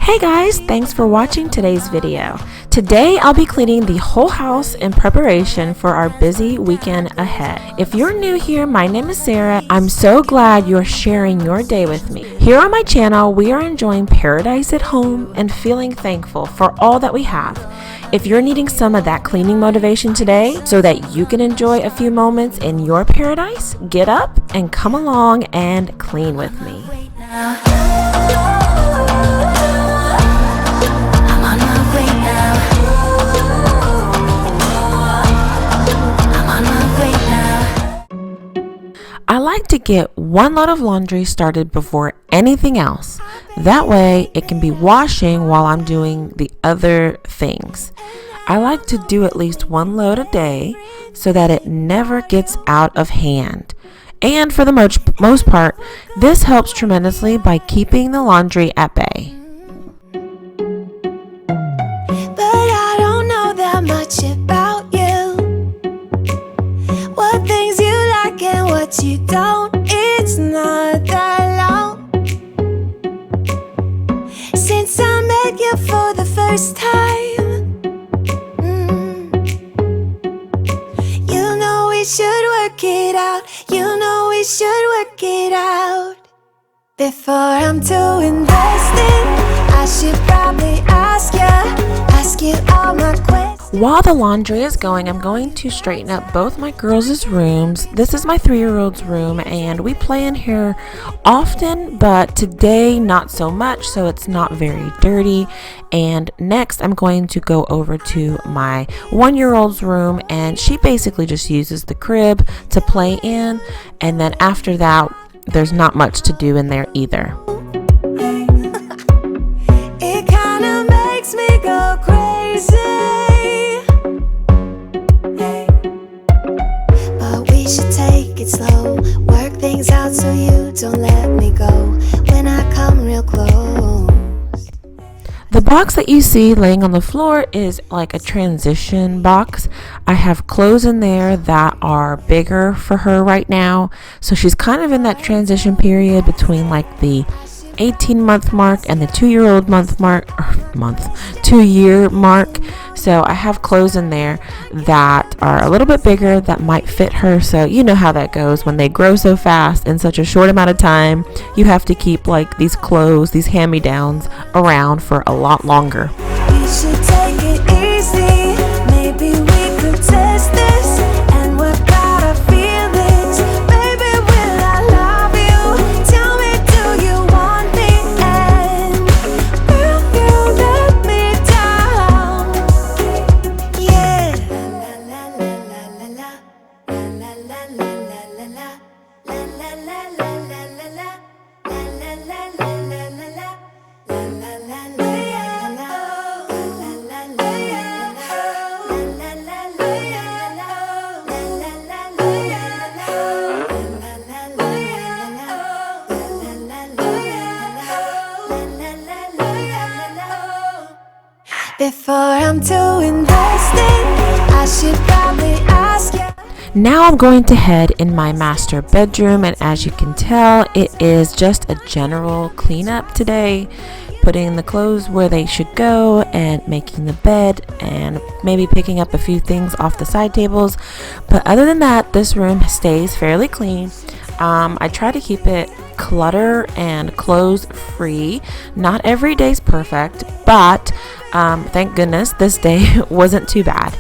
Hey guys, thanks for watching today's video. Today I'll be cleaning the whole house in preparation for our busy weekend ahead. If you're new here, my name is Sarah. I'm so glad you're sharing your day with me. Here on my channel, we are enjoying paradise at home and feeling thankful for all that we have. If you're needing some of that cleaning motivation today so that you can enjoy a few moments in your paradise, get up and come along and clean with me. I like to get one load of laundry started before anything else. That way it can be washing while I'm doing the other things. I like to do at least one load a day so that it never gets out of hand. And for the most part, this helps tremendously by keeping the laundry at bay. But I don't know that much about you. What things you like and what you don't, it's not that long since I met you for the first time. You know we should work it out. You know we should work it out. Before I'm too invested, I should probably ask you all my questions. While the laundry is going, I'm going to straighten up both my girls' rooms. This is my 3-year-old's room, and we play in here often, but today not so much, so it's not very dirty. And next I'm going to go over to my 1-year-old's room, and she basically just uses the crib to play in, and then after that there's not much to do in there either. It kinda makes me go crazy. But we should take it slow, work things out so you don't let me go when I come real close. The box that you see laying on the floor is like a transition box. I have clothes in there that are bigger for her right now. So she's kind of in that transition period between like the 18-month mark and the 2-year-old two-year mark. So I have clothes in there that are a little bit bigger that might fit her. So you know how that goes when they grow so fast in such a short amount of time. You have to keep like these clothes, these hand-me-downs around for a lot longer. We should take it easy. Maybe we could test this and work out our feelings. Baby, will I love you? Tell me, do you want me? And will you let me down? Yeah. La la la la la la la la la la la la la la la la la. Before I'm too invested, I should probably ask you. Now I'm going to head in my master bedroom, and as you can tell, it is just a general cleanup today. Putting the clothes where they should go and making the bed and maybe picking up a few things off the side tables. But other than that, this room stays fairly clean. I try to keep it clutter and clothes free. Not every day's perfect, but thank goodness this day wasn't too bad.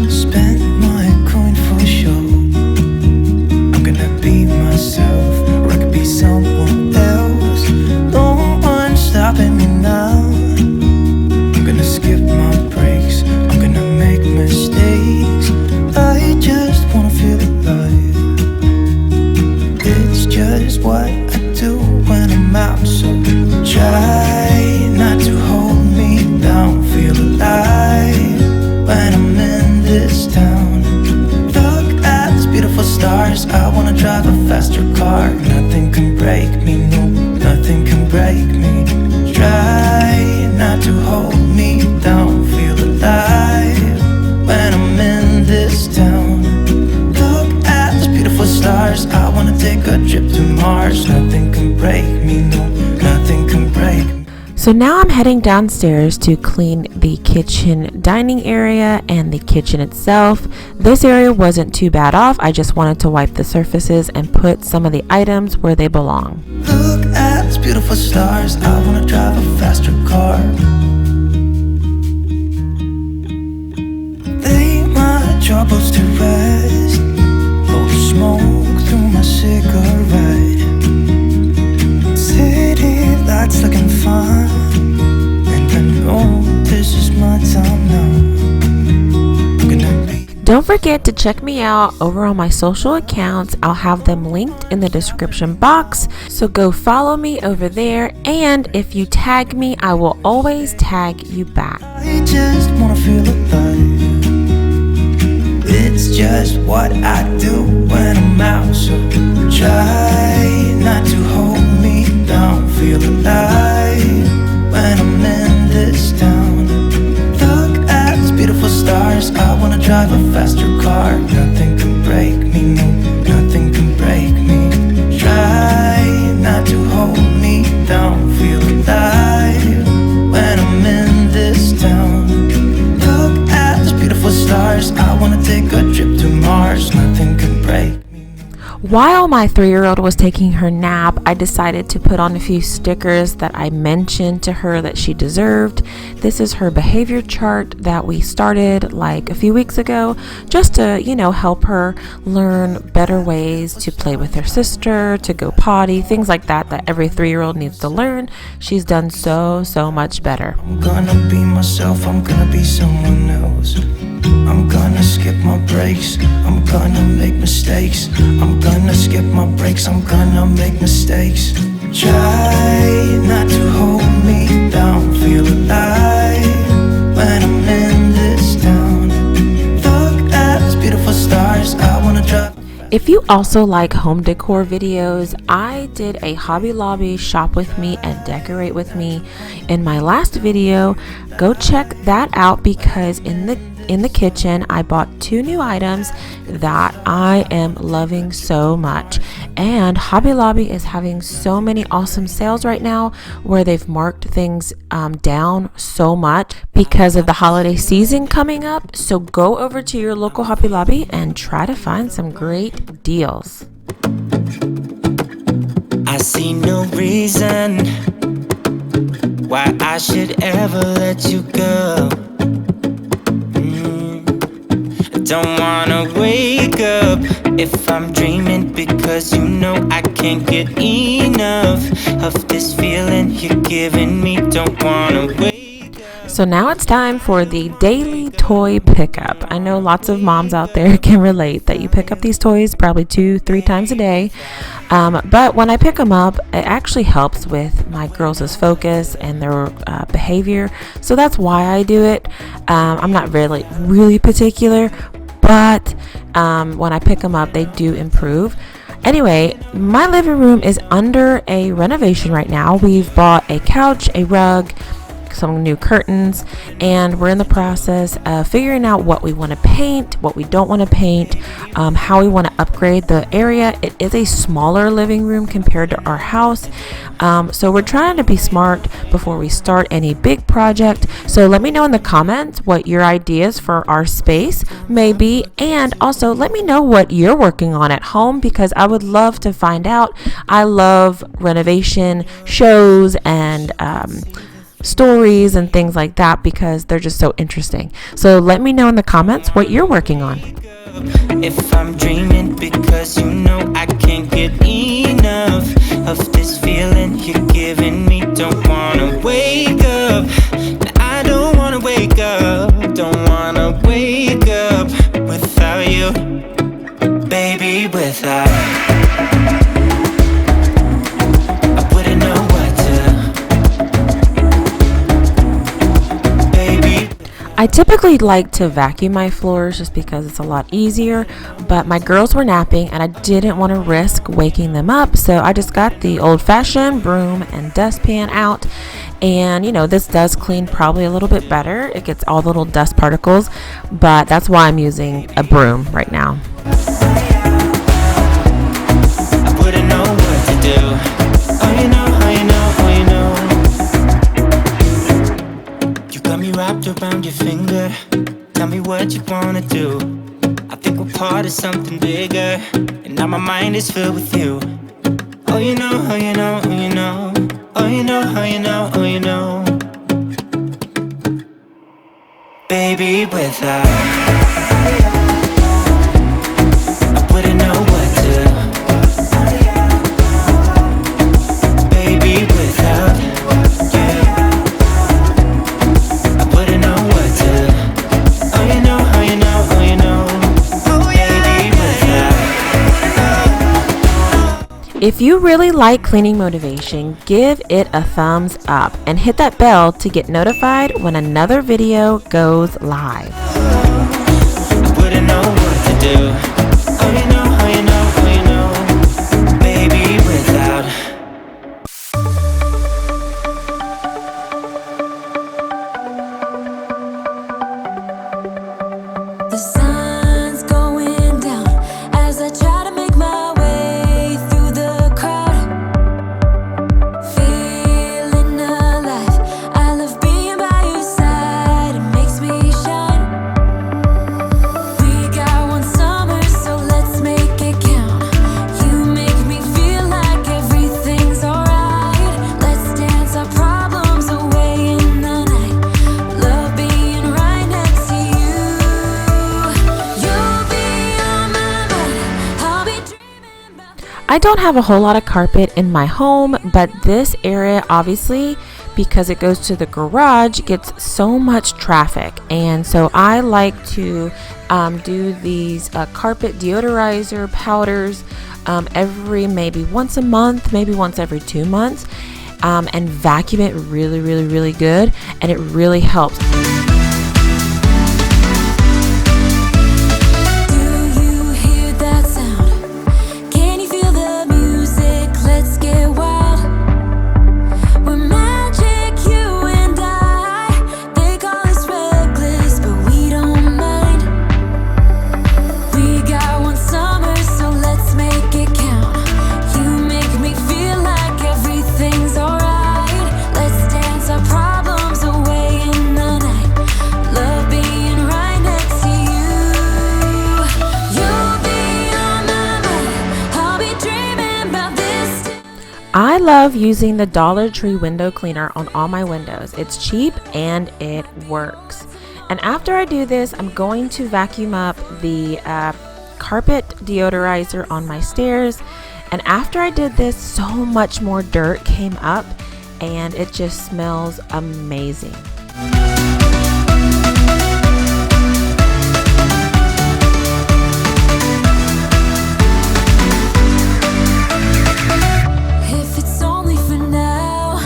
Spend my coin for So now I'm heading downstairs to clean the kitchen dining area and the kitchen itself. This area wasn't too bad off. I just wanted to wipe the surfaces and put some of the items where they belong. Look at these beautiful stars. I wanna drive a faster car. Lay my troubles to rest. Blow the smoke through my cigarette. City lights looking fine, and I know this is my time now. I'm gonna be. Don't forget to check me out over on my social accounts. I'll have them linked in the description box. So go follow me over there. And if you tag me, I will always tag you back. I just wanna feel alive. It's just what I do when I'm out. So try not to hold me down. Feel alive when I'm in this town. Look at these beautiful stars. I wanna drive a faster car. Nothing can break me, no, nothing can break me. Try not to hold me down. Feel alive when I'm in this town. Look at these beautiful stars. I wanna take a trip to Mars. Nothing can break me. While my 3-year-old was taking her nap, I decided to put on a few stickers that I mentioned to her that she deserved. This is her behavior chart that we started like a few weeks ago, just to, help her learn better ways to play with her sister, to go potty, things like that every 3-year-old needs to learn. She's done so much better. I'm gonna be myself, I'm gonna be someone else. I'm gonna skip my breaks, I'm gonna make mistakes. I'm gonna skip my breaks, I'm gonna make mistakes. Try not to hold me down. Feel alive when I'm in this town. Look at these beautiful stars. I wanna drive. If you also like home decor videos, I did a Hobby Lobby shop with me and decorate with me in my last video. Go check that out because in the kitchen I bought 2 new items that I am loving so much. And Hobby Lobby is having so many awesome sales right now where they've marked things down so much because of the holiday season coming up. So go over to your local Hobby Lobby and try to find some great deals. I see no reason why I should ever let you go. Don't wanna wake up if I'm dreaming, because you know I can't get enough of this feeling you're giving me. Don't wanna wake up. So now it's time for the daily toy pickup. I know lots of moms out there can relate that you pick up these toys probably 2-3 times a day. But when I pick them up, it actually helps with my girls' focus and their behavior. So that's why I do it. I'm not really particular, but when I pick them up, they do improve. Anyway, my living room is under a renovation right now. We've bought a couch, a rug, some new curtains, and we're in the process of figuring out what we want to paint, what we don't want to paint, how we want to upgrade the area. It is a smaller living room compared to our house, so we're trying to be smart before we start any big project. So let me know in the comments what your ideas for our space may be, and also let me know what you're working on at home, because I would love to find out. I love renovation shows and stories and things like that because they're just so interesting. So let me know in the comments what you're working on. If I'm dreaming, because you know I can't get enough of this feeling you're giving me. Don't wanna wake up. I don't wanna wake up. Don't wanna wake up without you, baby, without I wouldn't know what to, baby. I typically like to vacuum my floors just because it's a lot easier, but my girls were napping and I didn't want to risk waking them up, so I just got the old-fashioned broom and dustpan out. And this does clean probably a little bit better. It gets all the little dust particles, but that's why I'm using a broom right now. I wouldn't know what to do. Oh, you know, oh, you know, oh, you know. around your finger. Tell me what you wanna do. I think we're part of something bigger, and now my mind is filled with you. Oh, you know, oh, you know, oh, you know. Oh, you know, oh, you know, oh, you know. Baby, without I wouldn't know what to. Baby, without you I wouldn't know what to. Oh, you know, oh, you know, oh, you know. Baby, without. If you really like cleaning motivation, give it a thumbs up and hit that bell to get notified when another video goes live. I wouldn't know what to do. Oh, you know, oh, you know, oh, you know. Baby, without. The sun's going down as I try to make my way through the crowd. Feeling alive, I love being by your side. It makes me shine. We got one summer, so let's make it count. You make me feel like everything's alright. Let's dance our problems away in the night. Love being right next to you. You'll be on my mind. I'll be dreaming about. I don't have a whole lot of carpet in my home, but this area obviously, because it goes to the garage, gets so much traffic, and so I like to do these carpet deodorizer powders every maybe once a month, maybe once every 2 months, and vacuum it really good, and it really helps. Do you hear that sound? Can you feel the music? Let's get wild. We're magic, you and I. They call us reckless, but we don't mind. We got one summer, so let's make it count. You make me feel like everything's alright. Let's dance our problems away in the night. Love being right next to you. You'll be on my mind. I'll be dreaming about this. I love using the Dollar Tree window cleaner on all my windows. It's cheap and it works. And after I do this, I'm going to vacuum up the carpet deodorizer on my stairs. And after I did this, so much more dirt came up and it just smells amazing. If it's only for now,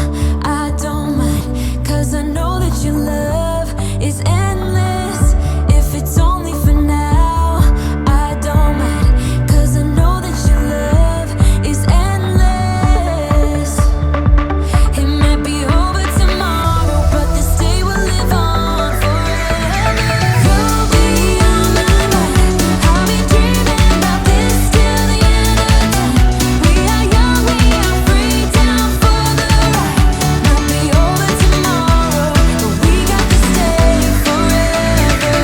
I don't mind. 'Cause I know that your love is endless. If it's only for now, I don't mind. 'Cause I know that your love is endless. It might be over tomorrow, but this day will live on forever. You'll be on my mind. I'll be dreaming about this till the end of time. We are young, we are free, down for the ride. Might be over tomorrow, but we got to stay forever.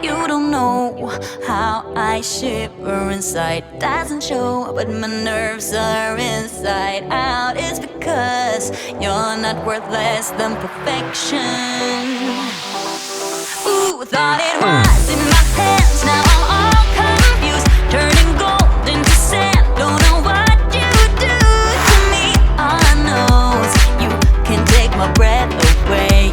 You don't know how I shiver inside. Doesn't show, but my nerves are inside out. It's because you're not worth less than perfection. Ooh, thought it was in my hands. Now I'm all confused, turning gold into sand. Don't know what you do to me. All I know is you can take my breath away.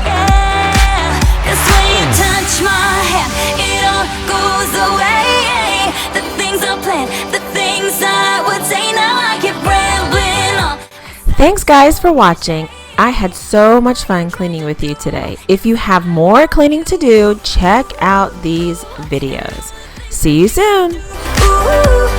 Yeah, 'cause when you touch my hand, it all goes away. The things I planned, the things I would say, now I keep rambling on. Thanks guys for watching. I had so much fun cleaning with you today. If you have more cleaning to do, check out these videos. See you soon. Ooh.